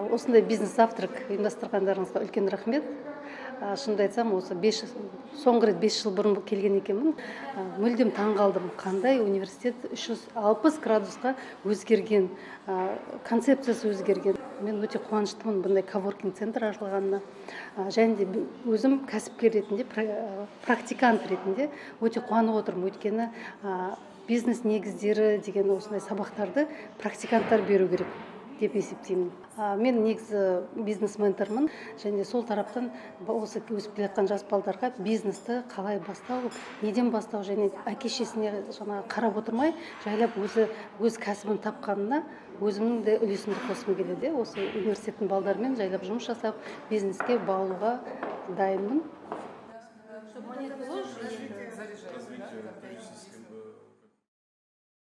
Осындай бизнес завтрак ұйымдастырғандарыңызға үлкен рахмет. Шынымды айтсам, осы соңғы рет 5 жыл бұрын келген екенмін. Мүлдем таң қалдым, қандай университет 360 градусқа өзгерген, концепциясы өзгерген. Мен өте қуаныштымын бұндай коворкинг центр ашылғанына. Және де өзім кәсіпкер ретінде, практикант ретінде өте қуанып отырмын. Өйткені бизнес негіздері деген осындай сабақтарды практиканттар беру керек деп есептеймін. Мен негізі бизнес-ментормын, және сол тараптан осы өсіп келе жатқан жас балдарға бизнесті қалай бастау, неден бастау, және әке-шешесіне қарап отырмай, жайлап өз кәсібін тапқанына өзімнің де үлесімді қосқым келеді. Осы университеттің балдарымен жайлап жұмыс жасап, бизнеске баулуға дайынмын.